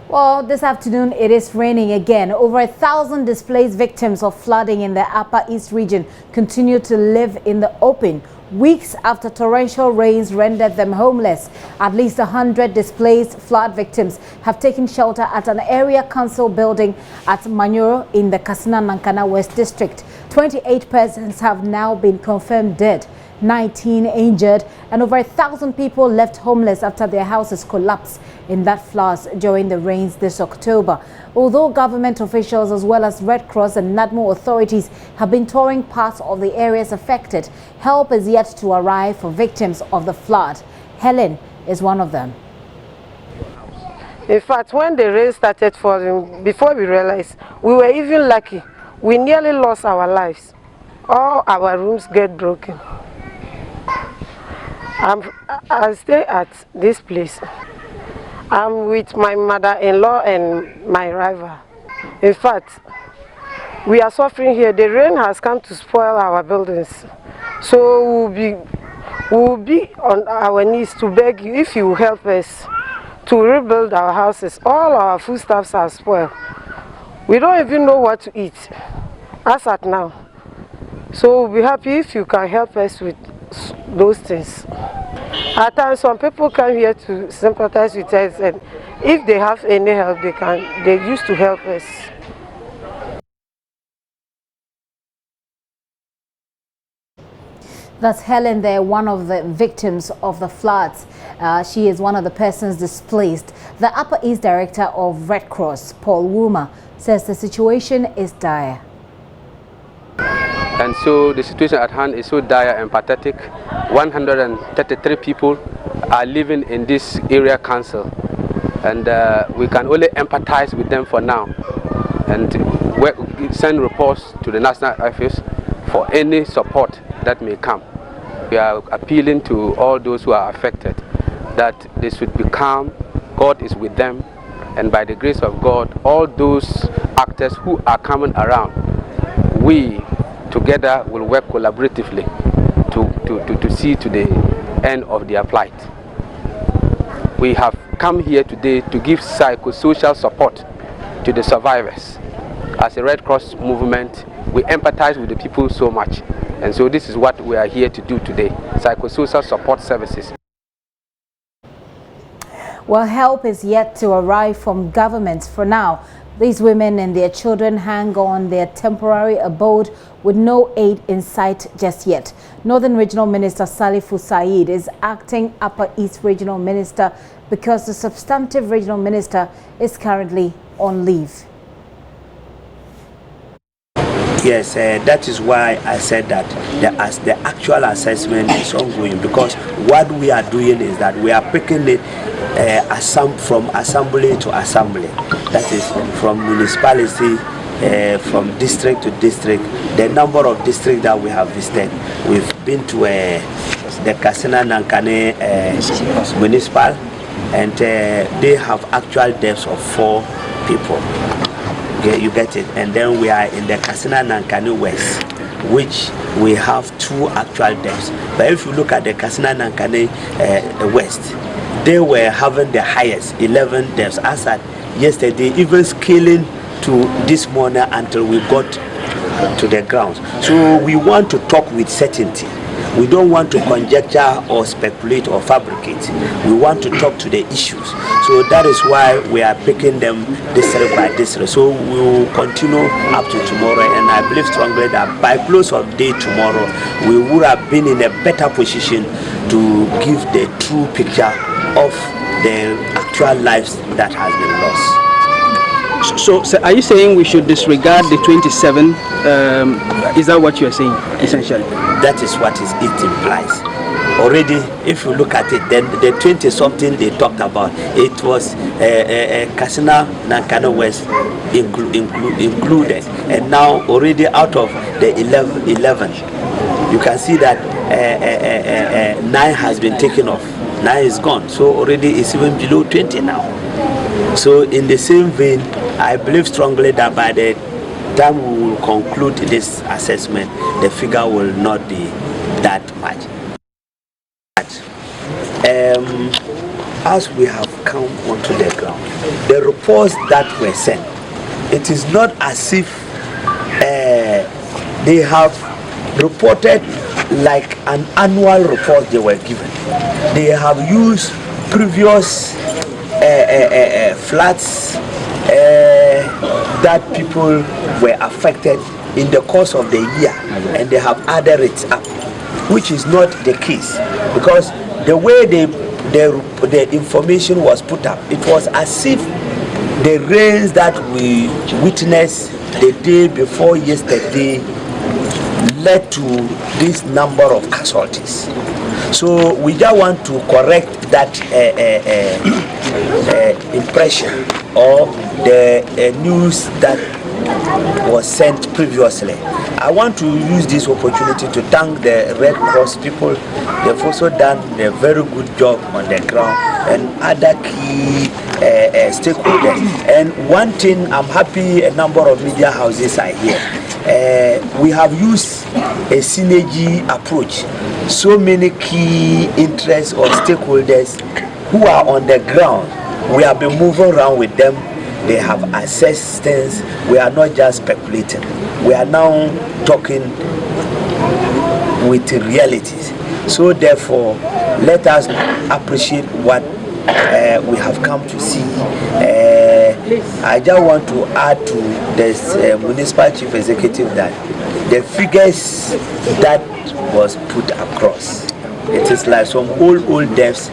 Well, this afternoon it is raining again. Over 1,000 displaced victims of flooding in the Upper East region continue to live in the open weeks after torrential rains rendered them homeless. At least 100 displaced flood victims have taken shelter at an area council building at Manyoro in the Katsina-Nankana West District. 28 persons have now been confirmed dead, 19 injured, and over 1,000 people left homeless after their houses collapsed in that floods during the rains this October. Although government officials as well as Red Cross and NADMO authorities have been touring parts of the areas affected, help is yet to arrive for victims of the flood. Helen is one of them. In fact, when the rain started falling, before we realized, we were even lucky. We nearly lost our lives. All our rooms get broken. I stay at this place. I'm with my mother-in-law and my rival. In fact, we are suffering here. The rain has come to spoil our buildings. So we'll be on our knees to beg you if you help us to rebuild our houses. All our foodstuffs are spoiled. We don't even know what to eat as at now. So we'll be happy if you can help us with those things. At times, some people come here to sympathize with us, and if they have any help, they used to help us. That's Helen there, one of the victims of the floods. She is one of the persons displaced. The Upper East Director of Red Cross, Paul Wuma, says the situation is dire. And so the situation at hand is so dire and pathetic. 133 people are living in this area council, and we can only empathize with them for now and send reports to the national office for any support that may come. We are appealing to all those who are affected that they should be calm. God is with them, and by the grace of God, all those actors who are coming around, we together will work collaboratively to see to the end of their plight. We have come here today to give psychosocial support to the survivors. As a Red Cross movement, we empathize with the people so much, and so this is what we are here to do today, psychosocial support services. Well, help is yet to arrive from governments for now. These women and their children hang on their temporary abode with no aid in sight just yet. Northern Regional Minister Salifu Said is acting Upper East Regional Minister because the substantive Regional Minister is currently on leave. Yes, that is why I said that the actual assessment is ongoing, because what we are doing is that we are picking it from assembly to assembly. That is from municipality, from district to district. The number of districts that we have visited, we've been to the Katsina-Nankana municipal, and they have actual deaths of 4 people. Okay, you get it. And then we are in the Katsina-Nankana West, which we have 2 actual deaths. But if you look at the Katsina-Nankana West, they were having the highest, 11 deaths. As at yesterday, even scaling to this morning until we got to the ground. So we want to talk with certainty. We don't want to conjecture or speculate or fabricate. We want to talk to the issues. So that is why we are picking them district by district. So we will continue up to tomorrow, and I believe strongly that by close of day tomorrow, we would have been in a better position to give the true picture of the actual lives that has been lost. So are you saying we should disregard the 27? Is that what you are saying, essentially? That is what it implies. Already, if you look at it, then the 20-something they talked about, it was Katsina-Nankana West included. And now, already out of the 11, you can see that 9 has been taken off. 9 is gone. So already it's even below 20 now. So in the same vein, I believe strongly that by the time we will conclude this assessment, the figure will not be that much. as we have come onto the ground, the reports that were sent, it is not as if they have reported like an annual report they were given. They have used previous floods that people were affected in the course of the year, and they have added it up, which is not the case, because the way the information was put up, it was as if the rains that we witnessed the day before yesterday led to this number of casualties. So we just want to correct that impression or the news that was sent previously. I want to use this opportunity to thank the Red Cross people. They've also done a very good job on the ground, and other key stakeholders. And one thing, I'm happy a number of media houses are here. We have used a synergy approach. So many key interests or stakeholders who are on the ground, we have been moving around with them. They have assessed things. We are not just speculating. We are now talking with realities. So therefore, let us appreciate what we have come to see. I just want to add to this municipal chief executive that the figures that was put across, it is like some old debts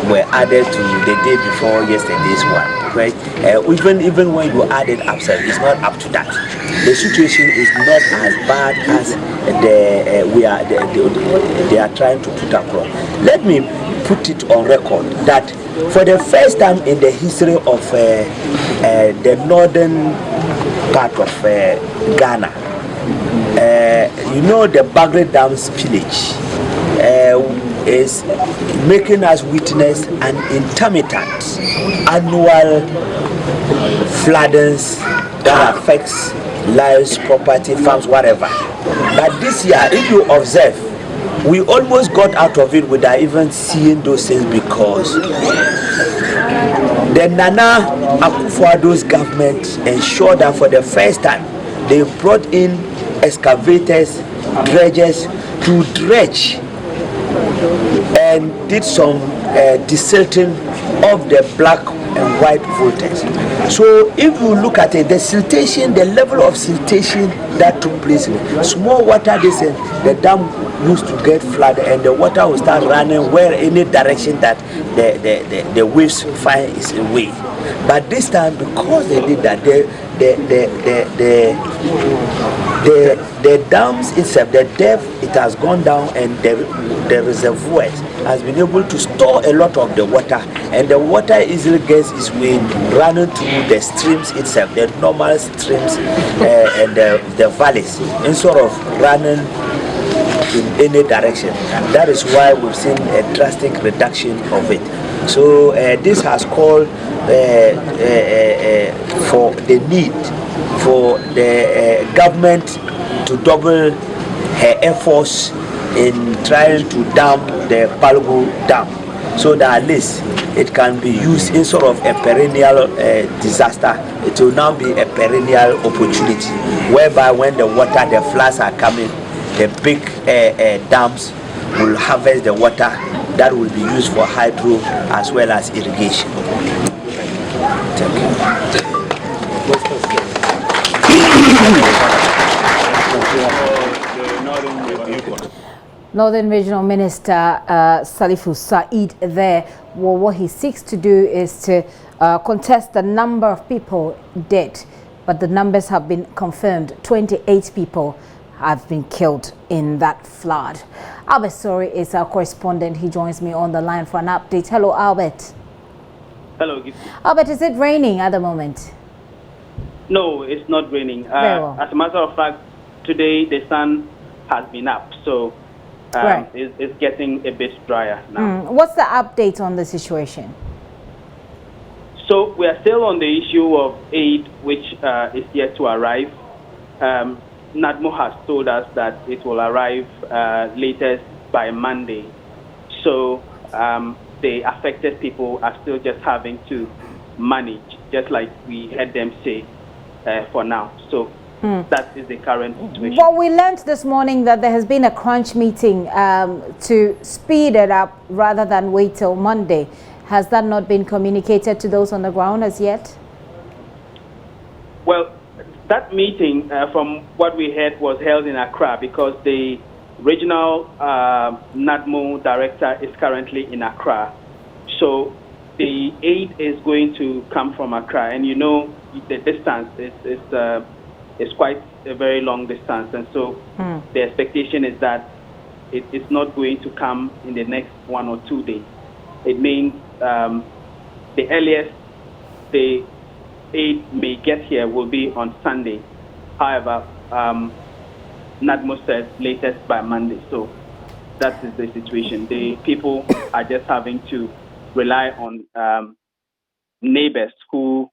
were added to the day before yesterday's one, right? Even when you add it up, it's not up to that. The situation is not as bad as they are trying to put across. Let me put it on record that for the first time in the history of the northern part of Ghana, you know, the Bagre Dam spillage is making us witness an intermittent annual floodings that affects lives, property, farms, whatever. But this year, if you observe, we almost got out of it without even seeing those things, because the Nana Akufo-Addo's government ensured that for the first time they brought in excavators, dredgers to dredge and did some desilting of the black and white voltage. So if you look at it, the siltation, the level of siltation that took place, small water, the dam used to get flooded and the water will start running where any direction that the waves find its way. But this time, because they did that, the dams itself, the depth, it has gone down, and the reservoirs has been able to store a lot of the water, and the water easily gets its way running through the streams itself, the normal streams and the valleys, instead of running in any direction. That is why we've seen a drastic reduction of it. So this has called for the need for the government to double her efforts in trying to dam the Palgo Dam, so that at least it can be used instead of a perennial disaster. It will now be a perennial opportunity, whereby when the water, the floods are coming, the big dams will harvest the water that will be used for hydro as well as irrigation. Thank you. Northern Regional Minister Salifu Said there. Well, what he seeks to do is to contest the number of people dead, but the numbers have been confirmed. 28 people have been killed in that flood. Albert Sori is our correspondent. He joins me on the line for an update. Hello, Albert. Hello. Albert, is it raining at the moment? No, it's not raining. Very well. As a matter of fact, today the sun has been up, so right. It's getting a bit drier now. What's the update on the situation? So we are still on the issue of aid, which is yet to arrive. NADMO has told us that it will arrive latest by Monday. So the affected people are still just having to manage, just like we heard them say for now. So that is the current situation. Well, we learned this morning that there has been a crunch meeting to speed it up rather than wait till Monday. Has that not been communicated to those on the ground as yet? Well, that meeting, from what we heard, was held in Accra because the regional NADMO director is currently in Accra. So the aid is going to come from Accra, and you know the distance is quite a very long distance, and so the expectation is that it's not going to come in the next 1 or 2 days. It means the earliest the aid may get here will be on Sunday. However, NADMO said latest by Monday. So that is the situation. The people are just having to rely on neighbors who,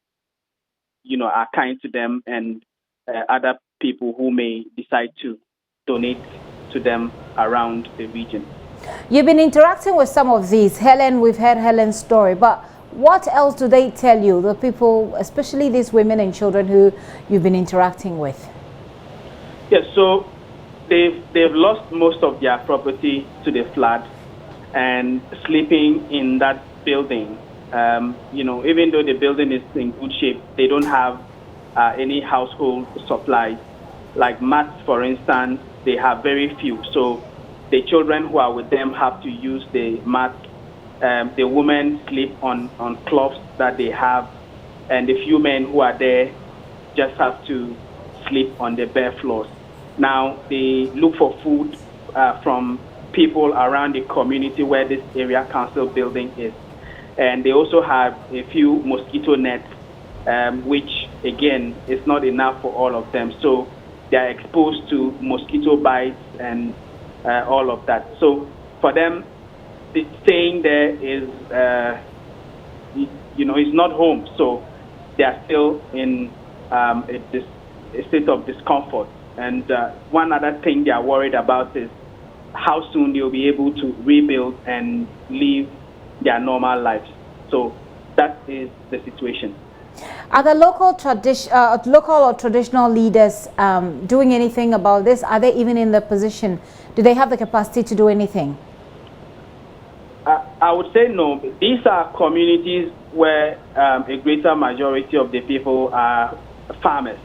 are kind to them, and other people who may decide to donate to them around the region. You've been interacting with some of these. Helen, we've heard Helen's story, but what else do they tell you, the people, especially these women and children who you've been interacting with? Yes, so they've lost most of their property to the flood, and sleeping in that building, even though the building is in good shape, they don't have any household supplies. Like mats, for instance, they have very few. So the children who are with them have to use the mats. The women sleep on cloths that they have, and the few men who are there just have to sleep on the bare floors. Now, they look for food from people around the community where this area council building is. And they also have a few mosquito nets, which, again, is not enough for all of them. So they are exposed to mosquito bites and all of that. So for them, staying there is, is not home. So they are still in a state of discomfort. And one other thing they are worried about is how soon they'll be able to rebuild and live their normal lives. So that is the situation. Are the local or traditional leaders doing anything about this? Are they even in the position? Do they have the capacity to do anything? I would say no. These are communities where a greater majority of the people are farmers.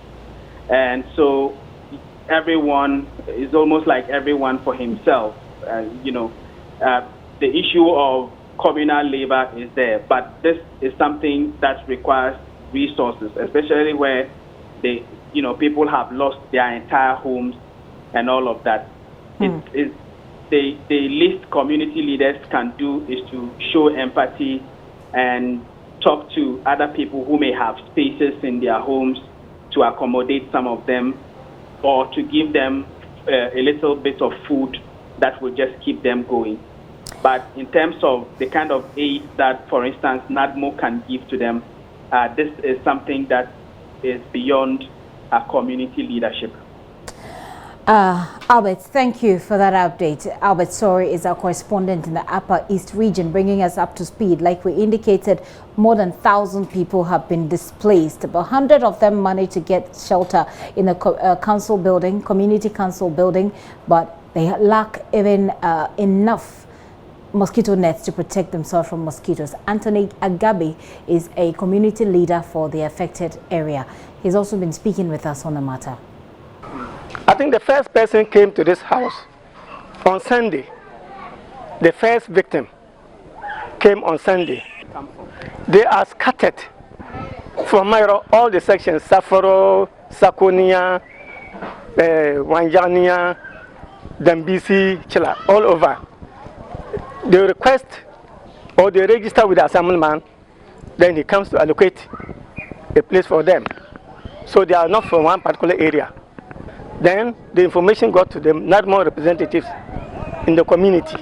And so everyone is almost like everyone for himself. The issue of communal labor is there, but this is something that requires resources, especially where people have lost their entire homes and all of that. The least community leaders can do is to show empathy and talk to other people who may have spaces in their homes to accommodate some of them, or to give them a little bit of food that will just keep them going. But in terms of the kind of aid that, for instance, NADMO can give to them, this is something that is beyond community leadership. Albert, thank you for that update. Albert Sori is our correspondent in the Upper East region, bringing us up to speed. Like we indicated, more than 1,000 people have been displaced. About 100 of them managed to get shelter in the council building, community council building, but they lack even enough mosquito nets to protect themselves from mosquitoes. Anthony Agabi is a community leader for the affected area. He's also been speaking with us on the matter. I think the first person came to this house on Sunday. The first victim came on Sunday. They are scattered from all the sections, Safaro, Sakonia, Wanjania, Dambisi, Chila, all over. They request or they register with the assemblyman, then he comes to allocate a place for them. So they are not from one particular area. Then the information got to them, not more representatives in the community.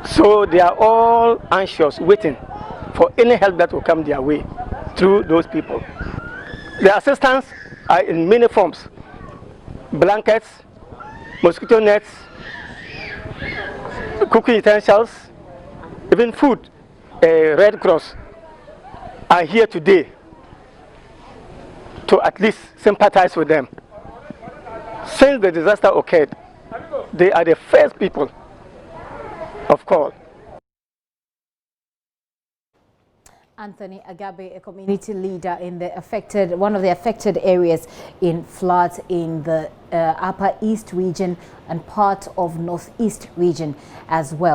So they are all anxious, waiting for any help that will come their way through those people. The assistance are in many forms: blankets, mosquito nets, cooking utensils, even food, Red Cross are here today to at least sympathize with them. Since the disaster occurred, they are the first people of call. Anthony Agabe, a community leader in one of the affected areas in floods in the Upper East region and part of Northeast region as well.